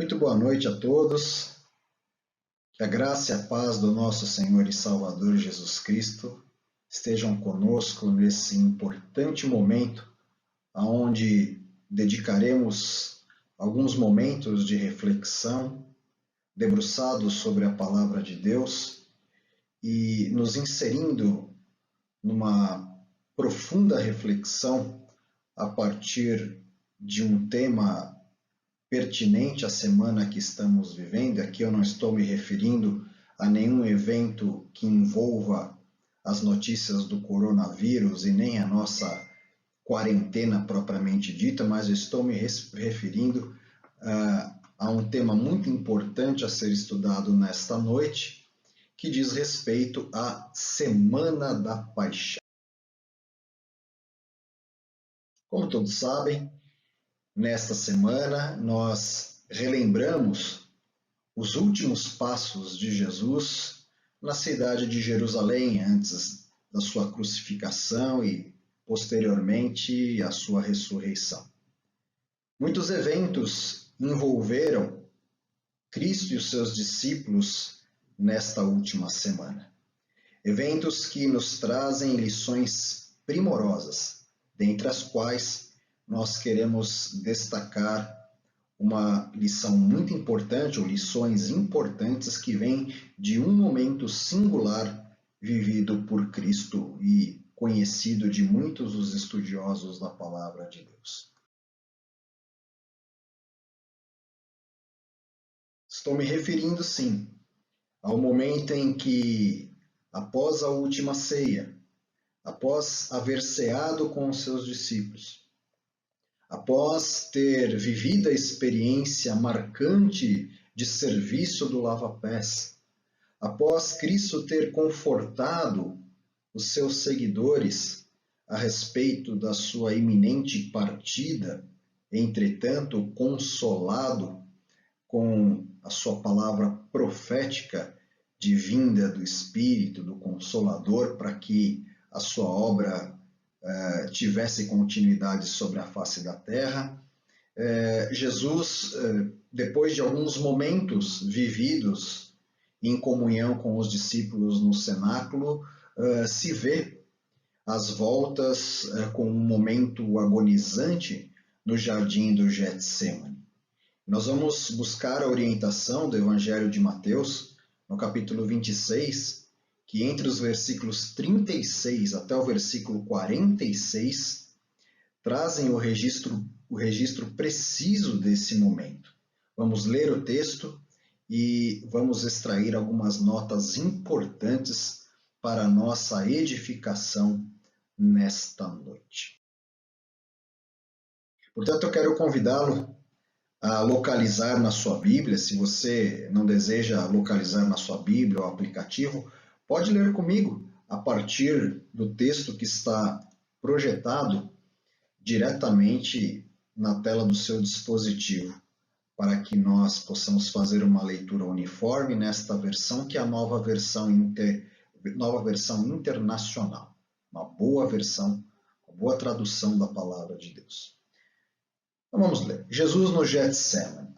Muito boa noite a todos. Que a graça e a paz do nosso Senhor e Salvador Jesus Cristo estejam conosco nesse importante momento, onde dedicaremos alguns momentos de reflexão, debruçados sobre a palavra de Deus e nos inserindo numa profunda reflexão a partir de um tema pertinente à semana que estamos vivendo. Aqui eu não estou me referindo a nenhum evento que envolva as notícias do coronavírus e nem a nossa quarentena propriamente dita, mas eu estou me referindo a um tema muito importante a ser estudado nesta noite, que diz respeito à Semana da Paixão. Como todos sabem, nesta semana nós relembramos os últimos passos de Jesus na cidade de Jerusalém, antes da sua crucificação e posteriormente a sua ressurreição. Muitos eventos envolveram Cristo e os seus discípulos nesta última semana. Eventos que nos trazem lições primorosas, dentre as quais nós queremos destacar uma lição muito importante, ou lições importantes que vêm de um momento singular vivido por Cristo e conhecido de muitos dos estudiosos da palavra de Deus. Estou me referindo, sim, ao momento em que, após a última ceia, após haver ceado com os seus discípulos, após ter vivido a experiência marcante de serviço do lava-pés, após Cristo ter confortado os seus seguidores a respeito da sua iminente partida, entretanto consolado com a sua palavra profética de vinda do Espírito, do Consolador, para que a sua obra tivesse continuidade sobre a face da terra. Jesus, depois de alguns momentos vividos em comunhão com os discípulos no cenáculo, se vê às voltas com um momento agonizante no jardim do Getsemane. Nós vamos buscar a orientação do Evangelho de Mateus, no capítulo 26, que entre os versículos 36 até o versículo 46 trazem o registro preciso desse momento. Vamos ler o texto e vamos extrair algumas notas importantes para a nossa edificação nesta noite. Portanto, eu quero convidá-lo a localizar na sua Bíblia. Se você não deseja localizar na sua Bíblia ou aplicativo, pode ler comigo a partir do texto que está projetado diretamente na tela do seu dispositivo, para que nós possamos fazer uma leitura uniforme nesta versão, que é a nova versão internacional, uma boa versão, uma boa tradução da palavra de Deus. Então vamos ler. Jesus no Getsemane.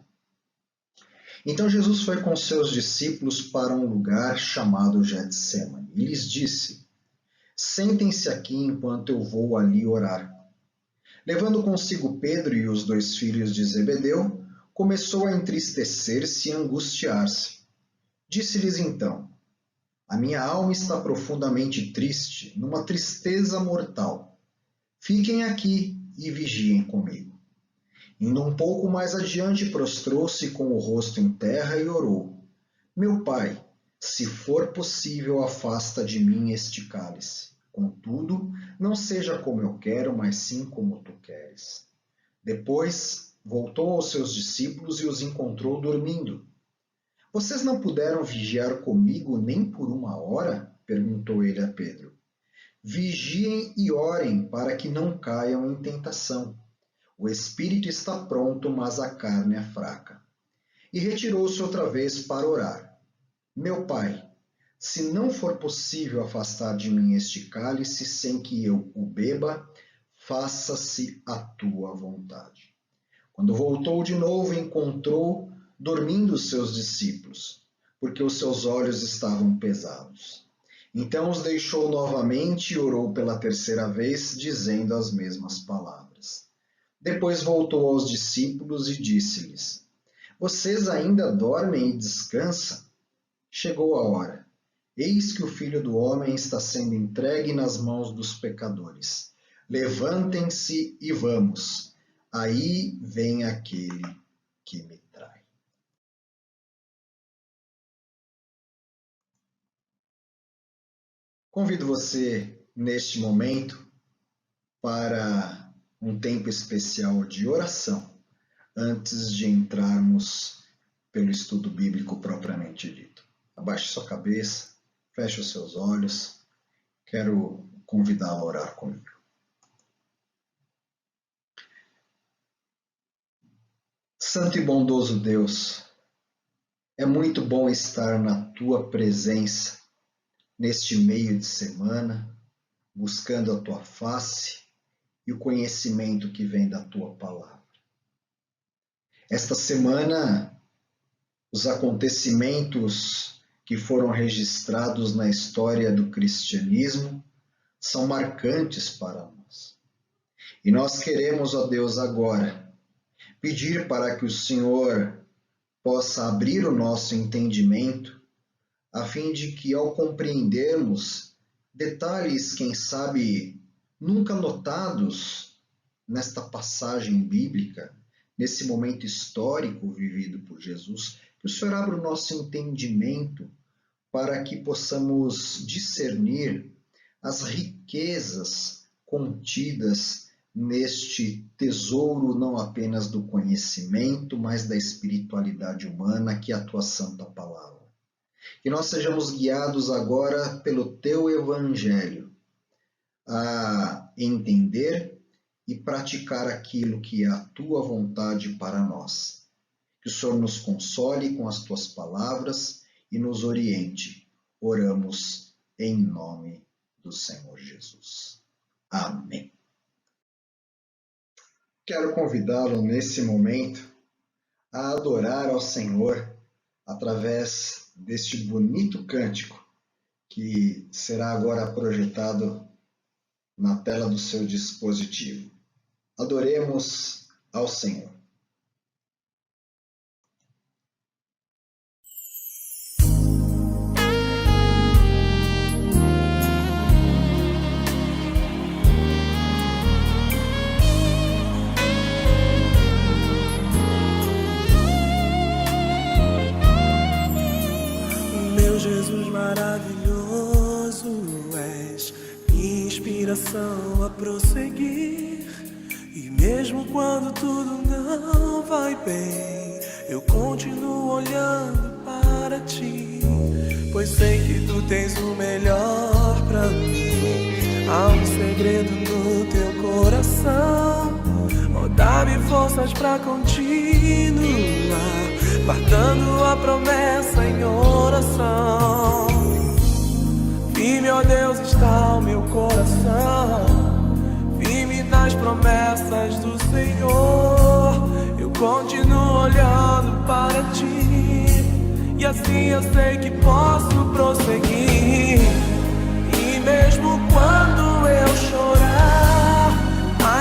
Então Jesus foi com seus discípulos para um lugar chamado Getsemane e lhes disse: sentem-se aqui enquanto eu vou ali orar. Levando consigo Pedro e os 2 filhos de Zebedeu, começou a entristecer-se e angustiar-se. Disse-lhes então: a minha alma está profundamente triste, numa tristeza mortal. Fiquem aqui e vigiem comigo. Indo um pouco mais adiante, prostrou-se com o rosto em terra e orou: meu Pai, se for possível, afasta de mim este cálice. Contudo, não seja como eu quero, mas sim como tu queres. Depois voltou aos seus discípulos e os encontrou dormindo. Vocês não puderam vigiar comigo nem por 1 hora? Perguntou ele a Pedro. Vigiem e orem para que não caiam em tentação. O espírito está pronto, mas a carne é fraca. E retirou-se outra vez para orar. Meu Pai, se não for possível afastar de mim este cálice sem que eu o beba, faça-se a tua vontade. Quando voltou de novo, encontrou dormindo os seus discípulos, porque os seus olhos estavam pesados. Então os deixou novamente e orou pela terceira vez, dizendo as mesmas palavras. Depois voltou aos discípulos e disse-lhes: Vocês ainda dormem e descansam? Chegou a hora. Eis que o Filho do Homem está sendo entregue nas mãos dos pecadores. Levantem-se e vamos. Aí vem aquele que me trai. Convido você, neste momento, para um tempo especial de oração, antes de entrarmos pelo estudo bíblico propriamente dito. Abaixe sua cabeça, feche os seus olhos. Quero convidá-lo a orar comigo. Santo e bondoso Deus, é muito bom estar na Tua presença neste meio de semana, buscando a Tua face e o conhecimento que vem da Tua palavra. Esta semana, os acontecimentos que foram registrados na história do cristianismo são marcantes para nós. E nós queremos, ó Deus, agora pedir para que o Senhor possa abrir o nosso entendimento, a fim de que, ao compreendermos detalhes, quem sabe, nunca notados nesta passagem bíblica, nesse momento histórico vivido por Jesus, que o Senhor abra o nosso entendimento para que possamos discernir as riquezas contidas neste tesouro não apenas do conhecimento, mas da espiritualidade humana, que é a Tua Santa Palavra. Que nós sejamos guiados agora pelo Teu Evangelho a entender e praticar aquilo que é a Tua vontade para nós. Que o Senhor nos console com as Tuas palavras e nos oriente. Oramos em nome do Senhor Jesus. Amém. Quero convidá-lo nesse momento a adorar ao Senhor através deste bonito cântico que será agora projetado na tela do seu dispositivo. Adoremos ao Senhor. Maravilhoso és, minha inspiração a prosseguir. E mesmo quando tudo não vai bem, eu continuo olhando para ti, pois sei que tu tens o melhor pra mim. Há um segredo no teu coração, oh, dá-me forças pra continuar, guardando a promessa em oração. Firme, ó Deus, está o meu coração, firme nas promessas do Senhor. Eu continuo olhando para ti, e assim eu sei que posso prosseguir. E mesmo quando eu chorar,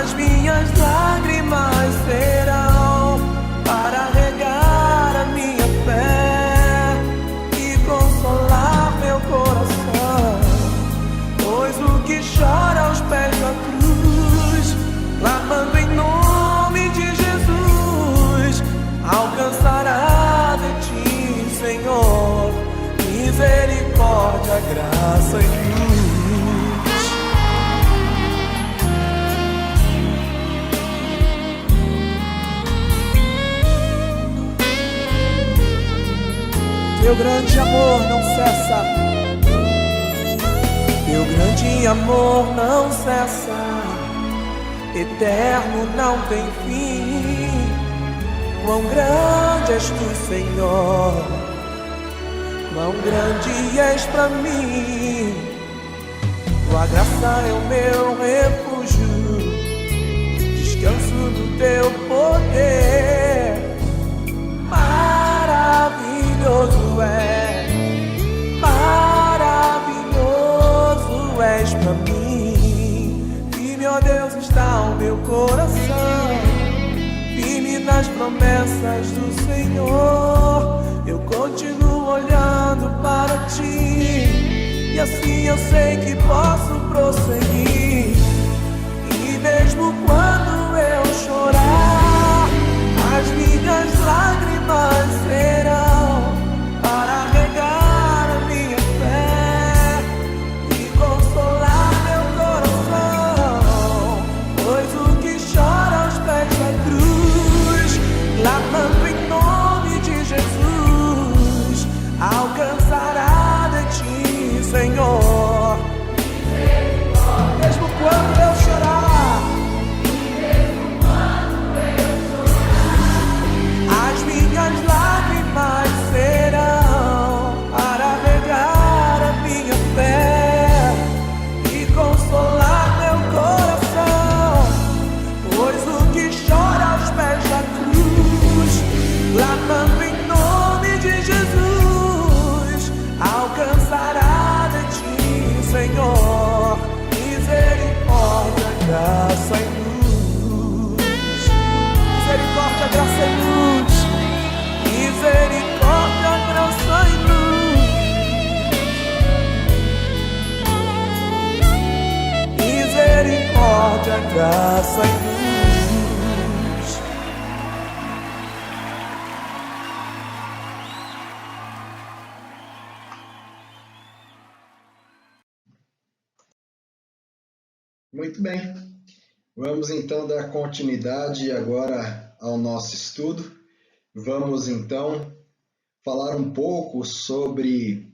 as minhas lágrimas serão para regar a minha fé e consolar meu coração. Pois o que chora aos pés da cruz, clamando em nome de Jesus, alcançará de ti, Senhor, misericórdia, graça e luz. Teu grande amor não cessa, teu grande amor não cessa, eterno não tem fim. Quão grande és tu, Senhor, quão grande és pra mim. Tua graça é o meu refúgio, descanso no teu poder. as promessas do Senhor, eu continuo olhando para ti, e assim eu sei que posso prosseguir. E mesmo quando eu chorar, as minhas lágrimas serão para regar a minha fé e consolar meu coração, pois o que chora aos pés da cruz, clamando em nome de Jesus, alcançará de ti, Senhor. Mesmo quando eu chorar, as minhas lágrimas serão para regar a minha fé e consolar meu coração, pois o que chora aos pés da cruz, clamando em nome de Jesus, alcançará de ti, Senhor, misericórdia, graça e luz. Misericórdia, graça e luz. Misericórdia, graça e luz. Misericórdia, graça e luz. Muito bem. Vamos então dar continuidade agora ao nosso estudo. Vamos então falar um pouco sobre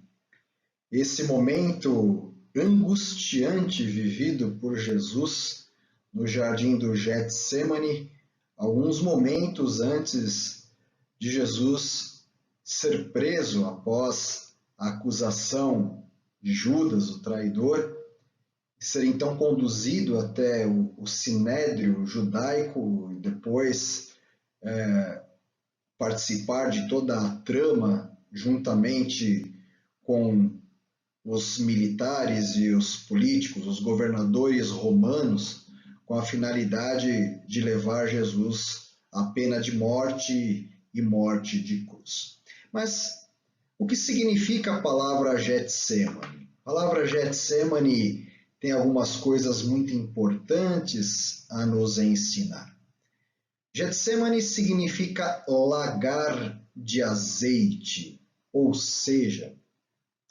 esse momento angustiante vivido por Jesus no jardim do Getsêmani, alguns momentos antes de Jesus ser preso após a acusação de Judas, o traidor, ser então conduzido até o sinédrio judaico e depois participar de toda a trama juntamente com os militares e os políticos, os governadores romanos, com a finalidade de levar Jesus à pena de morte e morte de cruz. Mas o que significa a palavra Getsêmani? A palavra Getsêmani tem algumas coisas muito importantes a nos ensinar. Getsêmani significa lagar de azeite, ou seja,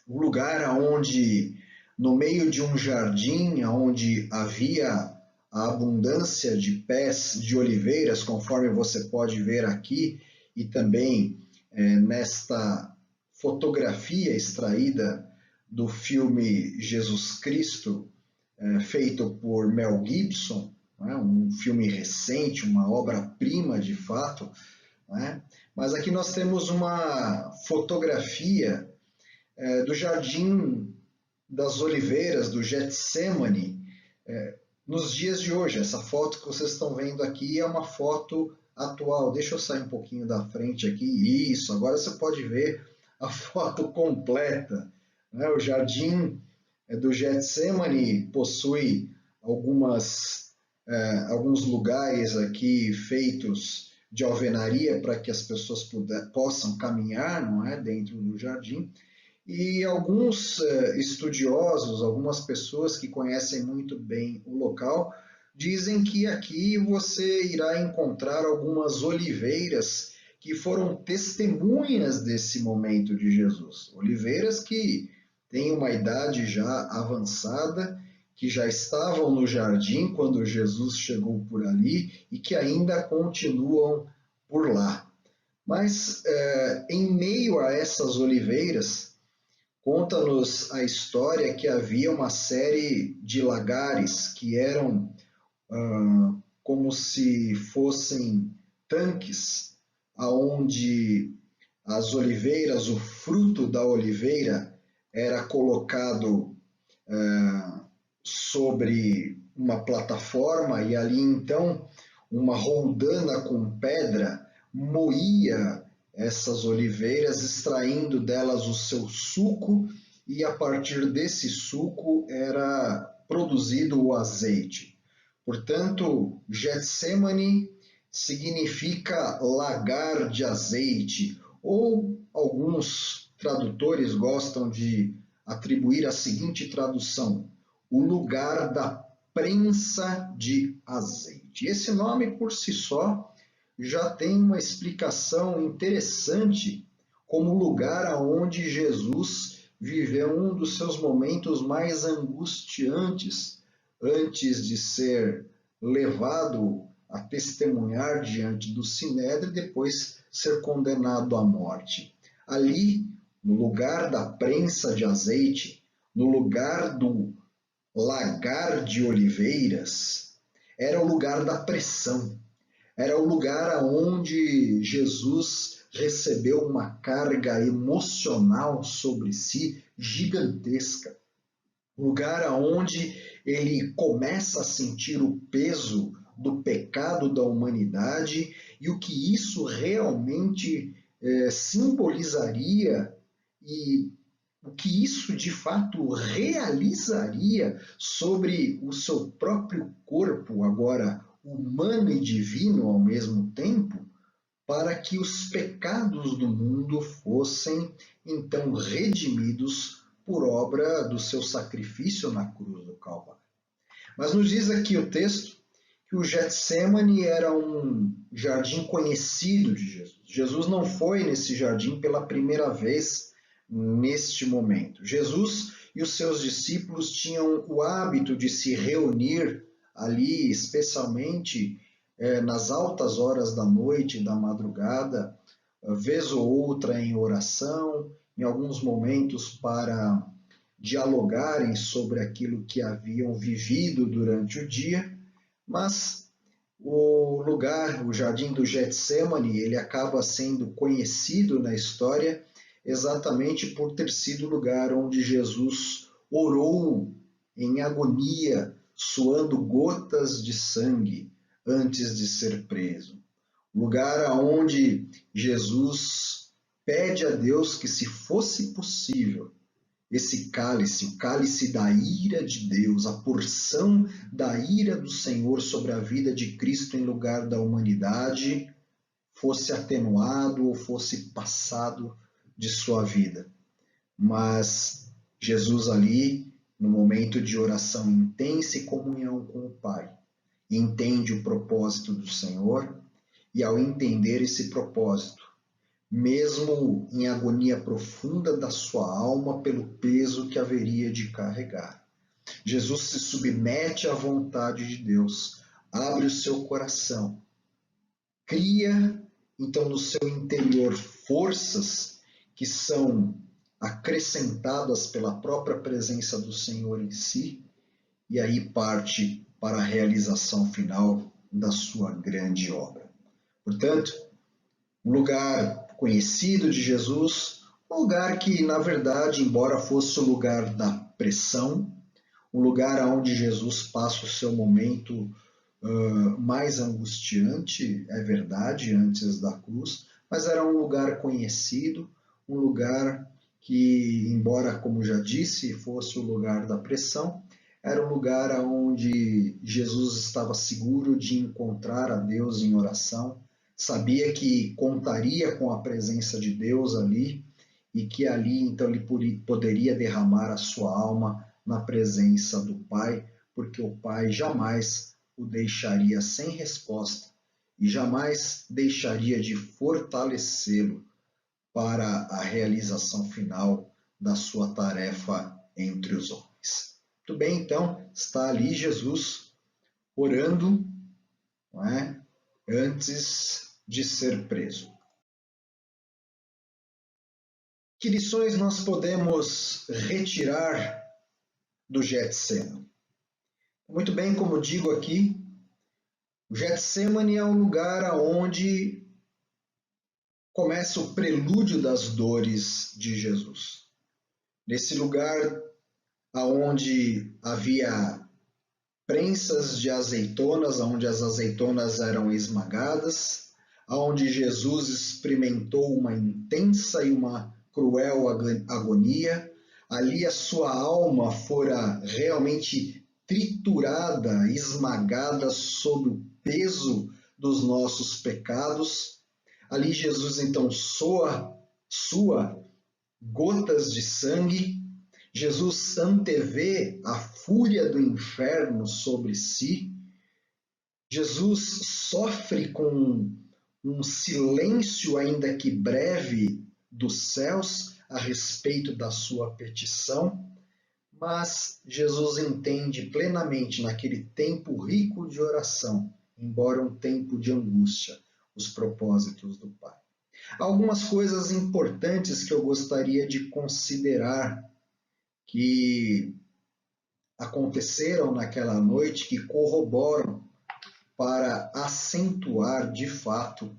o lugar onde, no meio de um jardim, onde havia a abundância de pés de oliveiras, conforme você pode ver aqui, e também nesta fotografia extraída do filme Jesus Cristo, feito por Mel Gibson, um filme recente, uma obra-prima de fato, mas aqui nós temos uma fotografia do Jardim das Oliveiras, do Getsêmani, nos dias de hoje. Essa foto que vocês estão vendo aqui é uma foto atual. Deixa eu sair um pouquinho da frente aqui. Isso, agora você pode ver a foto completa. O Jardim do Getsêmani possui alguns lugares aqui feitos de alvenaria para que as pessoas possam caminhar, dentro do jardim. E alguns estudiosos, algumas pessoas que conhecem muito bem o local, dizem que aqui você irá encontrar algumas oliveiras que foram testemunhas desse momento de Jesus. Oliveiras que têm uma idade já avançada, que já estavam no jardim quando Jesus chegou por ali e que ainda continuam por lá. Mas em meio a essas oliveiras, conta-nos a história que havia uma série de lagares que eram como se fossem tanques, aonde as oliveiras, o fruto da oliveira era colocado sobre uma plataforma e ali então uma roldana com pedra moía essas oliveiras, extraindo delas o seu suco, e a partir desse suco era produzido o azeite. Portanto, Getsêmani significa lagar de azeite, ou alguns tradutores gostam de atribuir a seguinte tradução: o lugar da prensa de azeite. Esse nome por si só já tem uma explicação interessante como lugar aonde Jesus viveu um dos seus momentos mais angustiantes antes de ser levado a testemunhar diante do Sinédrio e depois ser condenado à morte. Ali, no lugar da prensa de azeite, no lugar do lagar de oliveiras, era o lugar da pressão. Era o lugar onde Jesus recebeu uma carga emocional sobre si gigantesca. Lugar onde ele começa a sentir o peso do pecado da humanidade e o que isso realmente simbolizaria e o que isso de fato realizaria sobre o seu próprio corpo, agora humano e divino ao mesmo tempo, para que os pecados do mundo fossem então redimidos por obra do seu sacrifício na cruz do Calvário. Mas nos diz aqui o texto que o Getsêmani era um jardim conhecido de Jesus. Jesus não foi nesse jardim pela primeira vez neste momento. Jesus e os seus discípulos tinham o hábito de se reunir ali, especialmente nas altas horas da noite e da madrugada, vez ou outra em oração, em alguns momentos para dialogarem sobre aquilo que haviam vivido durante o dia, mas o lugar, o jardim do Getsêmani, ele acaba sendo conhecido na história exatamente por ter sido o lugar onde Jesus orou em agonia, suando gotas de sangue antes de ser preso. Lugar onde Jesus pede a Deus que, se fosse possível, esse cálice, o cálice da ira de Deus, a porção da ira do Senhor sobre a vida de Cristo em lugar da humanidade, fosse atenuado ou fosse passado de sua vida. Mas Jesus ali, no momento de oração intensa e comunhão com o Pai, entende o propósito do Senhor e, ao entender esse propósito, mesmo em agonia profunda da sua alma pelo peso que haveria de carregar, Jesus se submete à vontade de Deus, abre o seu coração, cria então no seu interior forças que são acrescentadas pela própria presença do Senhor em si, e aí parte para a realização final da sua grande obra. Portanto, um lugar conhecido de Jesus, um lugar que, na verdade, embora fosse o lugar da pressão, um lugar onde Jesus passa o seu momento mais angustiante, é verdade, antes da cruz, mas era um lugar conhecido, um lugar que, embora, como já disse, fosse o lugar da pressão, era um lugar onde Jesus estava seguro de encontrar a Deus em oração, sabia que contaria com a presença de Deus ali e que ali então ele poderia derramar a sua alma na presença do Pai, porque o Pai jamais o deixaria sem resposta e jamais deixaria de fortalecê-lo para a realização final da sua tarefa entre os homens. Muito bem, então, está ali Jesus orando, não é? Antes de ser preso. Que lições nós podemos retirar do Getsêmani? Muito bem, como digo aqui, o Getsêmani é um lugar onde começa o prelúdio das dores de Jesus. Nesse lugar onde havia prensas de azeitonas, onde as azeitonas eram esmagadas, onde Jesus experimentou uma intensa e uma cruel agonia, ali a sua alma fora realmente triturada, esmagada sob o peso dos nossos pecados. Ali Jesus então sua gotas de sangue. Jesus antevê a fúria do inferno sobre si. Jesus sofre com um silêncio, ainda que breve, dos céus a respeito da sua petição, mas Jesus entende plenamente naquele tempo rico de oração, embora um tempo de angústia, os propósitos do Pai. Há algumas coisas importantes que eu gostaria de considerar que aconteceram naquela noite, que corroboram para acentuar de fato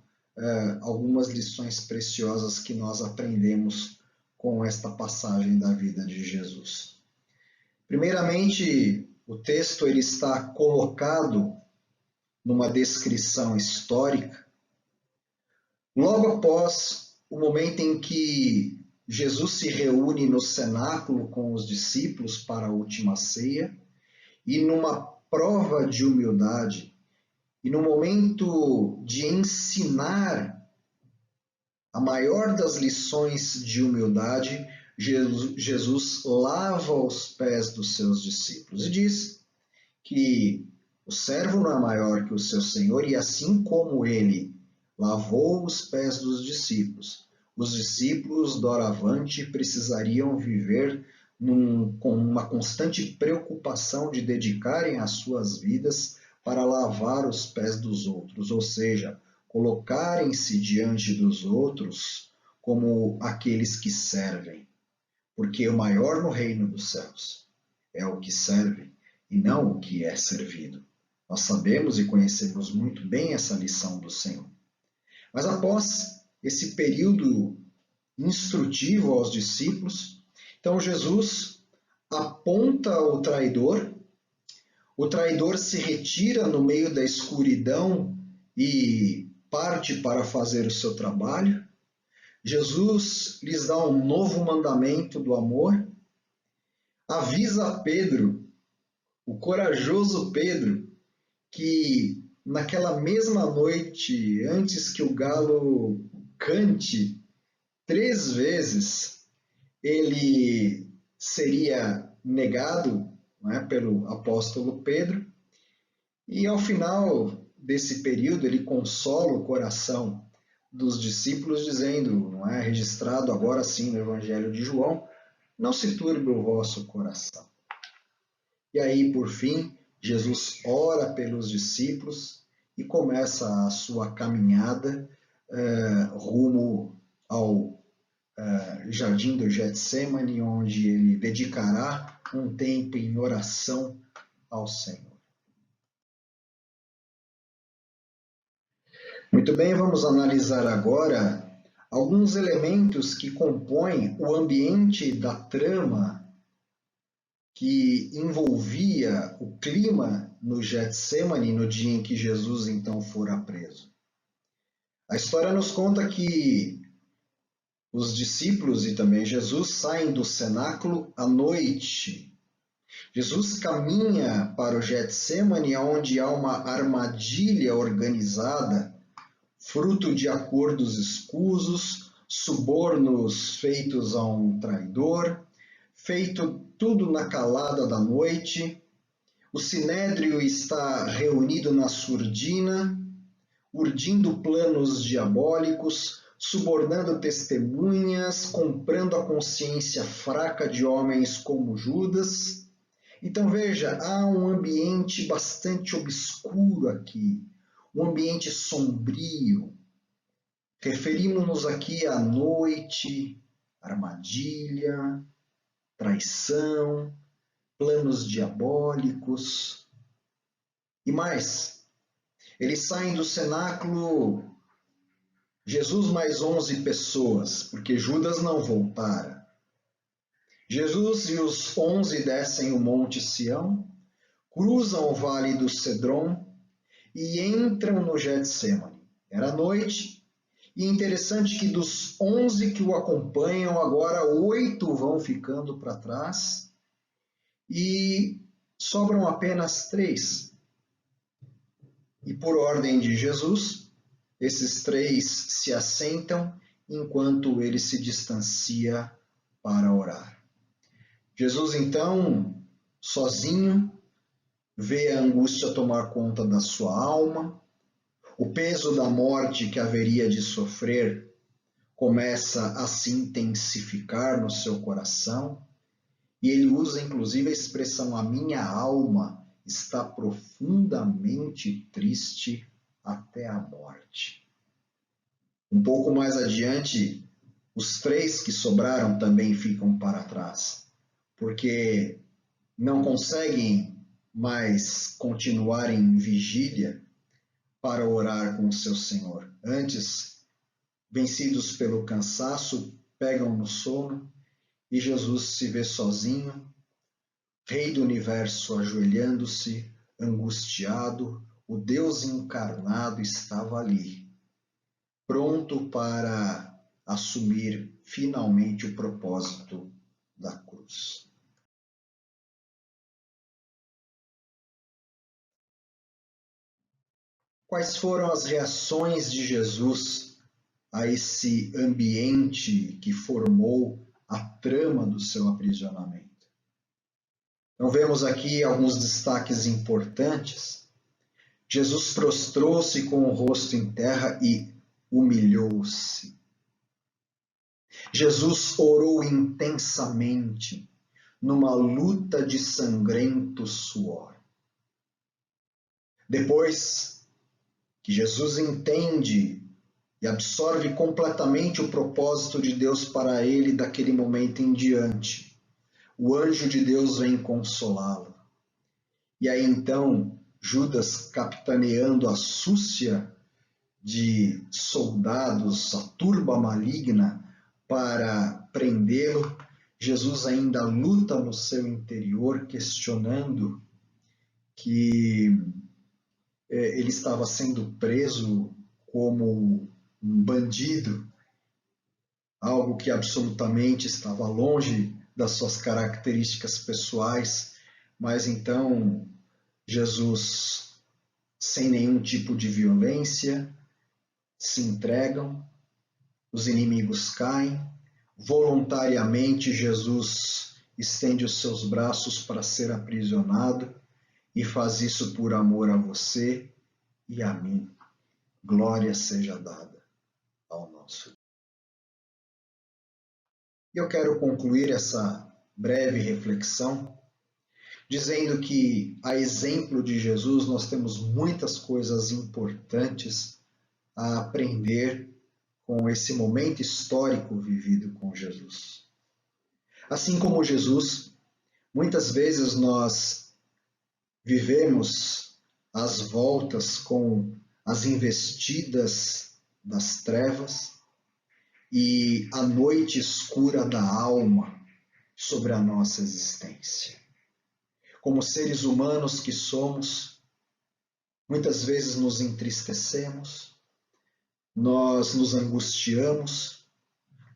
algumas lições preciosas que nós aprendemos com esta passagem da vida de Jesus. Primeiramente, o texto ele está colocado numa descrição histórica, logo após o momento em que Jesus se reúne no cenáculo com os discípulos para a última ceia, e numa prova de humildade, e no momento de ensinar a maior das lições de humildade, Jesus lava os pés dos seus discípulos e diz que o servo não é maior que o seu senhor, e assim como ele lavou os pés dos discípulos, os discípulos doravante precisariam viver com uma constante preocupação de dedicarem as suas vidas para lavar os pés dos outros, ou seja, colocarem-se diante dos outros como aqueles que servem, porque o maior no reino dos céus é o que serve e não o que é servido. Nós sabemos e conhecemos muito bem essa lição do Senhor. Mas após esse período instrutivo aos discípulos, então Jesus aponta o traidor se retira no meio da escuridão e parte para fazer o seu trabalho. Jesus lhes dá um novo mandamento do amor, avisa Pedro, o corajoso Pedro, que naquela mesma noite, antes que o galo cante 3 vezes, ele seria negado, não é, pelo apóstolo Pedro, e ao final desse período ele consola o coração dos discípulos dizendo, não é, registrado agora sim no Evangelho de João, não se turbe o vosso coração. E aí, por fim, Jesus ora pelos discípulos e começa a sua caminhada rumo ao jardim do Getsêmani, onde ele dedicará um tempo em oração ao Senhor. Muito bem, vamos analisar agora alguns elementos que compõem o ambiente da trama que envolvia o clima no Getsêmani no dia em que Jesus então fora preso. A história nos conta que os discípulos e também Jesus saem do cenáculo à noite. Jesus caminha para o Getsêmani, onde há uma armadilha organizada, fruto de acordos escusos, subornos feitos a um traidor, feito tudo na calada da noite. O sinédrio está reunido na surdina, urdindo planos diabólicos, subornando testemunhas, comprando a consciência fraca de homens como Judas. Então veja, há um ambiente bastante obscuro aqui, um ambiente sombrio. Referimos-nos aqui à noite, armadilha, traição, planos diabólicos. E mais, eles saem do cenáculo, Jesus mais 11 pessoas, porque Judas não voltara. Jesus e os 11 descem o Monte Sião, cruzam o Vale do Cedron e entram no Getsêmani. Era noite, e interessante que dos 11 que o acompanham, agora 8 vão ficando para trás e sobram apenas 3. E por ordem de Jesus, esses três se assentam enquanto ele se distancia para orar. Jesus, então, sozinho, vê a angústia tomar conta da sua alma, o peso da morte que haveria de sofrer começa a se intensificar no seu coração, e ele usa inclusive a expressão: a minha alma está profundamente triste até a morte. Um pouco mais adiante, os três que sobraram também ficam para trás, porque não conseguem mais continuar em vigília para orar com o seu Senhor. Antes, vencidos pelo cansaço, pegam no sono e Jesus se vê sozinho, Rei do universo, ajoelhando-se, angustiado. O Deus encarnado estava ali, pronto para assumir finalmente o propósito da cruz. Quais foram as reações de Jesus a esse ambiente que formou a trama do seu aprisionamento? Então vemos aqui alguns destaques importantes. Jesus prostrou-se com o rosto em terra e humilhou-se. Jesus orou intensamente numa luta de sangrento suor. Depois que Jesus entende e absorve completamente o propósito de Deus para ele daquele momento em diante, o anjo de Deus vem consolá-lo. E aí então, Judas, capitaneando a súcia de soldados, a turba maligna, para prendê-lo, Jesus ainda luta no seu interior, questionando que ele estava sendo preso como um bandido, algo que absolutamente estava longe das suas características pessoais, mas então Jesus, sem nenhum tipo de violência, se entregam, os inimigos caem, voluntariamente Jesus estende os seus braços para ser aprisionado e faz isso por amor a você e a mim. Glória seja dada ao nosso Deus. E eu quero concluir essa breve reflexão dizendo que, a exemplo de Jesus, nós temos muitas coisas importantes a aprender com esse momento histórico vivido com Jesus. Assim como Jesus, muitas vezes nós vivemos às voltas com as investidas das trevas e a noite escura da alma sobre a nossa existência. Como seres humanos que somos, muitas vezes nos entristecemos, nós nos angustiamos,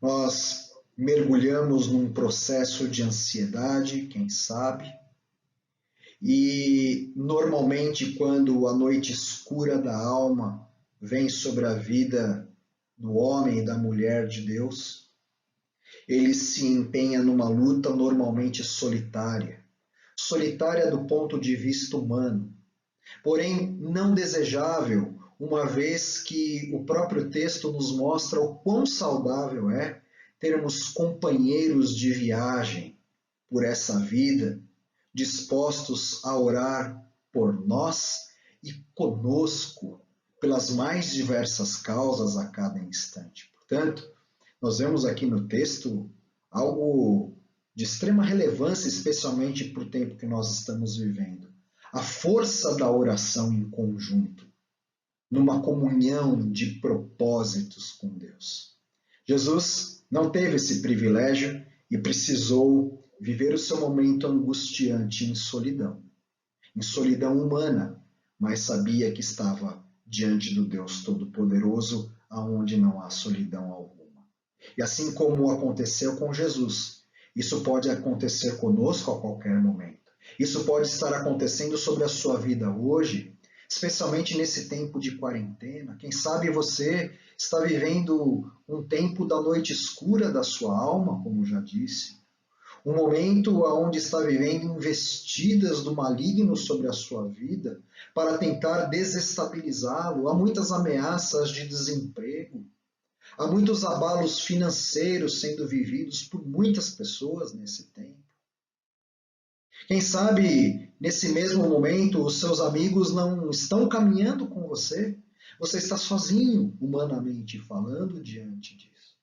nós mergulhamos num processo de ansiedade, quem sabe, e normalmente quando a noite escura da alma vem sobre a vida do homem e da mulher de Deus, ele se empenha numa luta normalmente solitária do ponto de vista humano, porém não desejável, uma vez que o próprio texto nos mostra o quão saudável é termos companheiros de viagem por essa vida, dispostos a orar por nós e conosco pelas mais diversas causas a cada instante. Portanto, nós vemos aqui no texto algo de extrema relevância, especialmente para o tempo que nós estamos vivendo. A força da oração em conjunto, numa comunhão de propósitos com Deus. Jesus não teve esse privilégio e precisou viver o seu momento angustiante em solidão humana, mas sabia que estava diante do Deus Todo-Poderoso, aonde não há solidão alguma. E assim como aconteceu com Jesus, isso pode acontecer conosco a qualquer momento. Isso pode estar acontecendo sobre a sua vida hoje, especialmente nesse tempo de quarentena. Quem sabe você está vivendo um tempo da noite escura da sua alma, como já disse, um momento onde está vivendo investidas do maligno sobre a sua vida para tentar desestabilizá-lo. Há muitas ameaças de desemprego, há muitos abalos financeiros sendo vividos por muitas pessoas nesse tempo. Quem sabe, nesse mesmo momento, os seus amigos não estão caminhando com você, você está sozinho, humanamente falando, diante disso.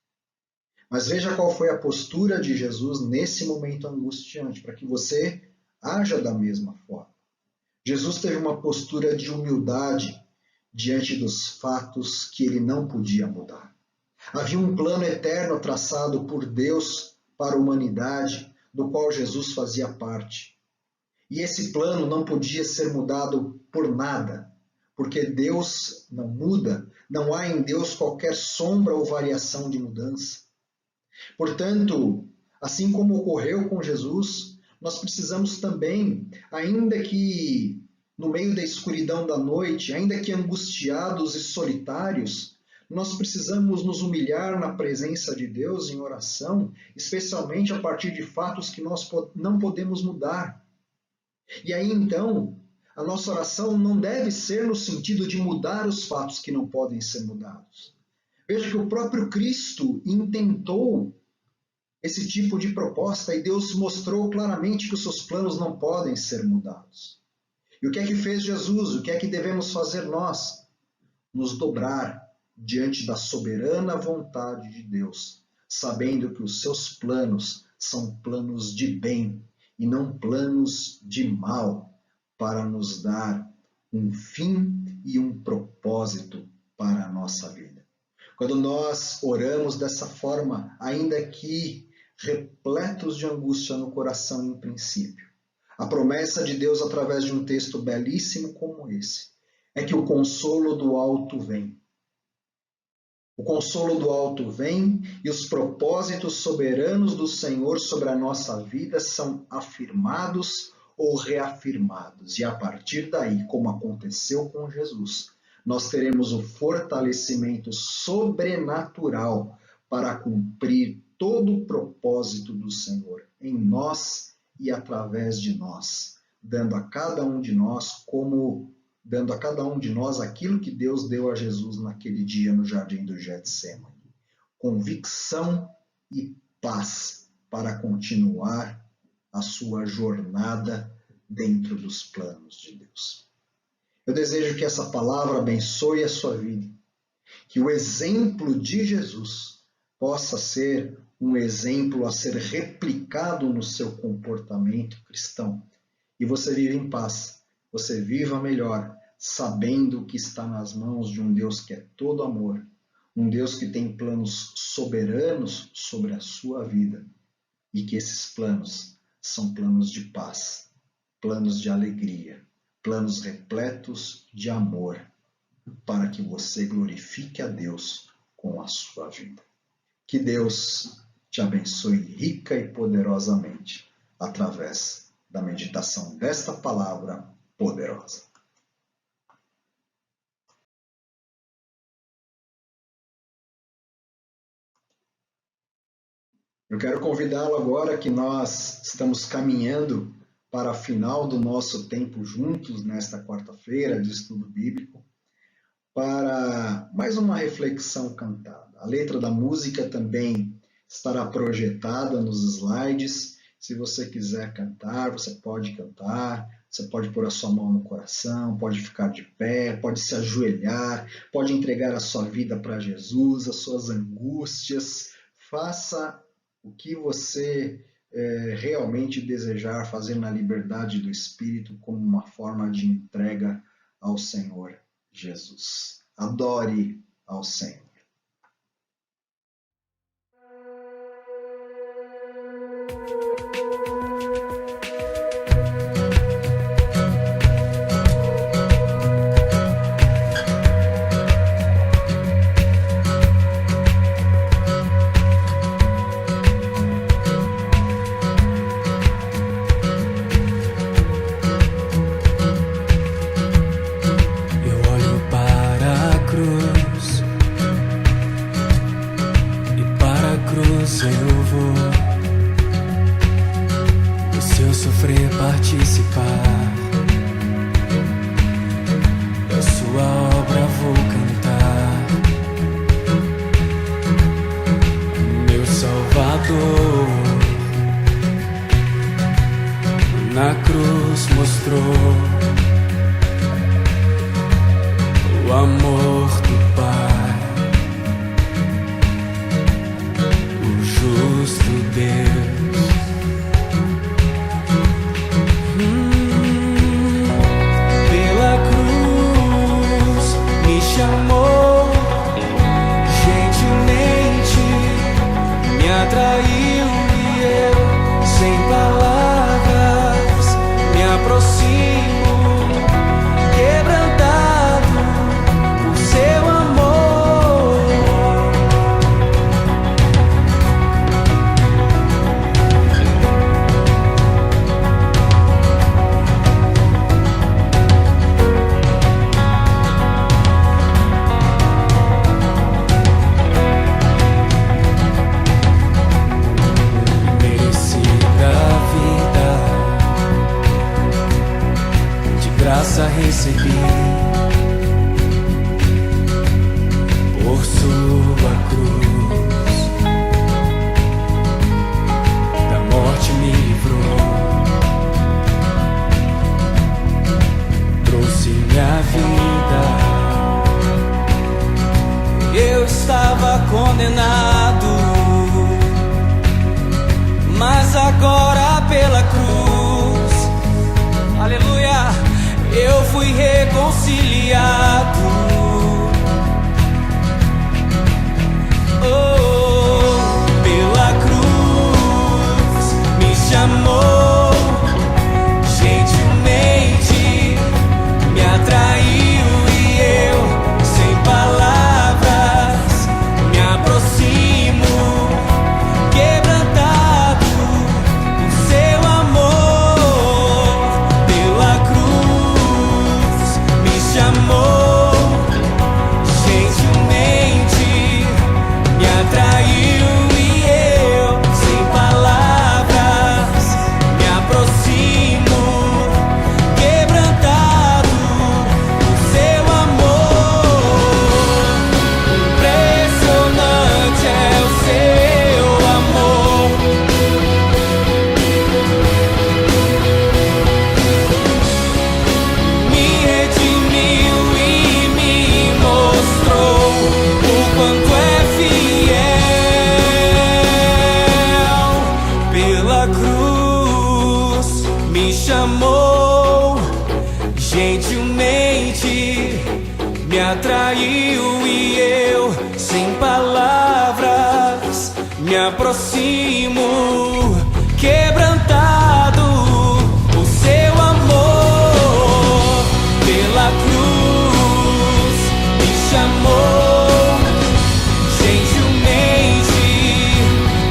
Mas veja qual foi a postura de Jesus nesse momento angustiante, para que você haja da mesma forma. Jesus teve uma postura de humildade diante dos fatos que ele não podia mudar. Havia um plano eterno traçado por Deus para a humanidade, do qual Jesus fazia parte. E esse plano não podia ser mudado por nada, porque Deus não muda, não há em Deus qualquer sombra ou variação de mudança. Portanto, assim como ocorreu com Jesus, nós precisamos também, ainda que no meio da escuridão da noite, ainda que angustiados e solitários, nós precisamos nos humilhar na presença de Deus em oração, especialmente a partir de fatos que nós não podemos mudar. E aí então, a nossa oração não deve ser no sentido de mudar os fatos que não podem ser mudados. Veja que o próprio Cristo intentou esse tipo de proposta e Deus mostrou claramente que os seus planos não podem ser mudados. E o que é que fez Jesus? O que é que devemos fazer nós? Nos dobrar diante da soberana vontade de Deus, sabendo que os seus planos são planos de bem e não planos de mal, para nos dar um fim e um propósito para a nossa vida. Quando nós oramos dessa forma, ainda que repletos de angústia no coração em princípio, a promessa de Deus através de um texto belíssimo como esse, é que o consolo do alto vem. O consolo do alto vem e os propósitos soberanos do Senhor sobre a nossa vida são afirmados ou reafirmados. E a partir daí, como aconteceu com Jesus, nós teremos o fortalecimento sobrenatural para cumprir todo o propósito do Senhor em nós e através de nós, dando a cada um de nós aquilo que Deus deu a Jesus naquele dia no jardim do Getsemane. Convicção e paz para continuar a sua jornada dentro dos planos de Deus. Eu desejo que essa palavra abençoe a sua vida, que o exemplo de Jesus possa ser um exemplo a ser replicado no seu comportamento cristão. E você vive em paz, você viva melhor, sabendo que está nas mãos de um Deus que é todo amor, um Deus que tem planos soberanos sobre a sua vida e que esses planos são planos de paz, planos de alegria, planos repletos de amor, para que você glorifique a Deus com a sua vida. Que Deus te abençoe rica e poderosamente através da meditação desta palavra poderosa. Eu quero convidá-lo agora que nós estamos caminhando para a final do nosso tempo juntos nesta quarta-feira de estudo bíblico, para mais uma reflexão cantada. A letra da música também estará projetada nos slides. Se você quiser cantar, você pode cantar, você pode pôr a sua mão no coração, pode ficar de pé, pode se ajoelhar, pode entregar a sua vida para Jesus, as suas angústias. Faça o que você realmente desejar fazer na liberdade do Espírito como uma forma de entrega ao Senhor Jesus. Adore ao Senhor. mostrou o amor do Pai, o justo Deus. Pela cruz me chamou, gentilmente me atraiu e eu, sem palavras, me aproximo, quebrantado por seu amor. Merecida vida, de graça recebi, por sua cruz, da morte me livrou, trouxe minha vida. Eu estava condenado, mas agora pela cruz, aleluia, eu fui reconciliado. Oh, pela cruz me chamou, gentilmente me atraiu e eu, sem palavras, me aproximo, quebrantado por seu amor. Pela cruz me chamou, gentilmente me atraiu e eu, sem palavras, me aproximo, quebrantado por seu amor. Impressionante é o seu amor. Me redimiu e me mostrou o quanto é fiel. Pela cruz me chamou, gentilmente me atraiu e eu, sem palavras, me aproximo, quebrantado por seu amor. Pela cruz me chamou, gentilmente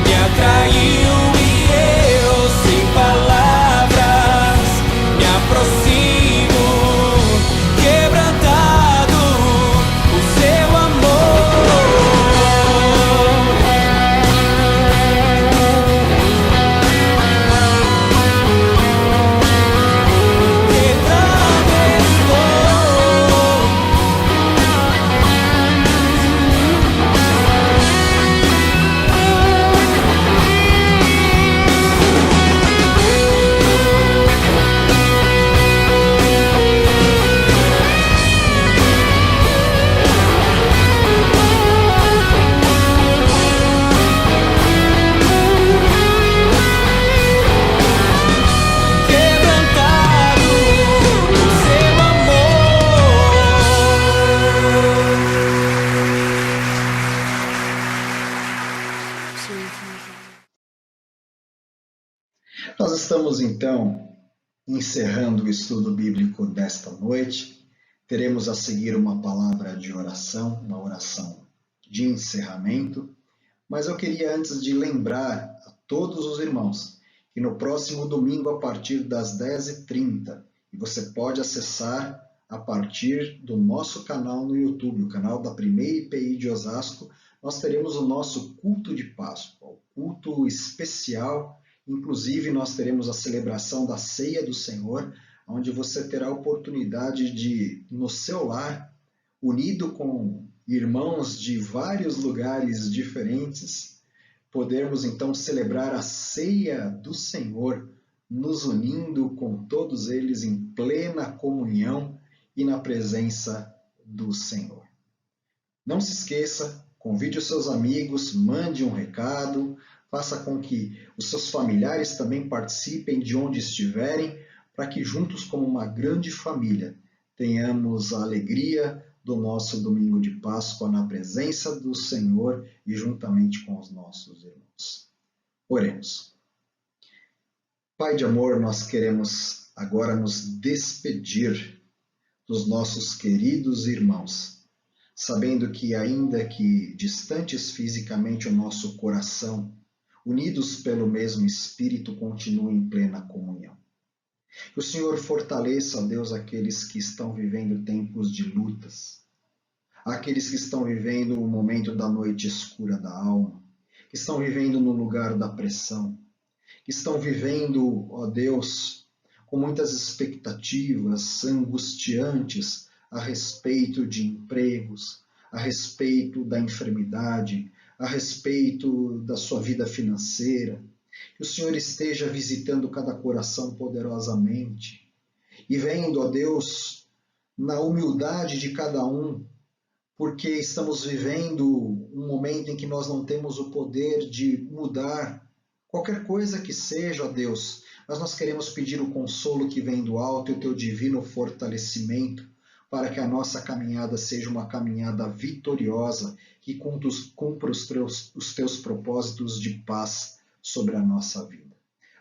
me atraiu e eu, sem palavras, me aproximo, quebrantado por seu amor. Quebrado estou. Quebrantado por seu amor. Nós estamos então encerrando o estudo bíblico desta noite. Teremos a seguir uma palavra de oração, uma oração de encerramento. Mas eu queria, antes de lembrar a todos os irmãos que no próximo domingo, a partir das 10h30, e você pode acessar a partir do nosso canal no YouTube, o canal da Primeira IPI de Osasco, nós teremos o nosso culto de Páscoa, o culto especial. Inclusive, nós teremos a celebração da Ceia do Senhor, onde você terá a oportunidade de, no seu lar, unido com irmãos de vários lugares diferentes, podermos então celebrar a Ceia do Senhor nos unindo com todos eles em plena comunhão e na presença do Senhor. Não se esqueça, convide os seus amigos, mande um recado, faça com que os seus familiares também participem de onde estiverem, para que juntos, como uma grande família, tenhamos a alegria do nosso domingo de Páscoa na presença do Senhor e juntamente com os nossos irmãos. Oremos. Pai de amor, nós queremos agora nos despedir dos nossos queridos irmãos, sabendo que, ainda que distantes fisicamente, o nosso coração, unidos pelo mesmo Espírito, continua em plena comunhão. Que o Senhor fortaleça, ó Deus, aqueles que estão vivendo tempos de lutas, aqueles que estão vivendo o momento da noite escura da alma, que estão vivendo no lugar da pressão, que estão vivendo, ó Deus, com muitas expectativas angustiantes a respeito de empregos, a respeito da enfermidade, a respeito da sua vida financeira. Que o Senhor esteja visitando cada coração poderosamente e vendo, ó Deus, na humildade de cada um, porque estamos vivendo um momento em que nós não temos o poder de mudar qualquer coisa que seja, ó Deus, mas nós queremos pedir o consolo que vem do alto e o teu divino fortalecimento para que a nossa caminhada seja uma caminhada vitoriosa que cumpra os teus propósitos de paz sobre a nossa vida.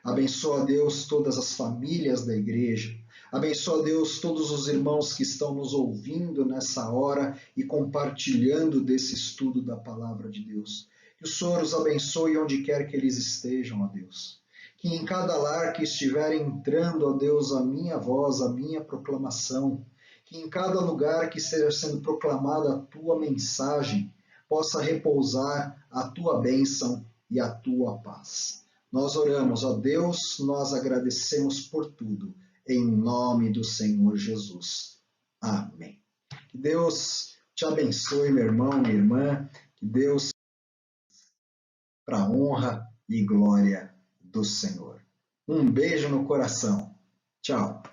Abençoa, Deus, todas as famílias da igreja. Abençoa, Deus, todos os irmãos que estão nos ouvindo nessa hora e compartilhando desse estudo da palavra de Deus. Que o Senhor os abençoe onde quer que eles estejam, ó Deus. Que em cada lar que estiver entrando, ó Deus, a minha voz, a minha proclamação, que em cada lugar que esteja sendo proclamada a tua mensagem, possa repousar a tua bênção e a tua paz. Nós oramos, ó Deus, nós agradecemos por tudo, em nome do Senhor Jesus. Amém. Que Deus te abençoe, meu irmão, minha irmã, que Deus, para a honra e glória do Senhor. Um beijo no coração. Tchau.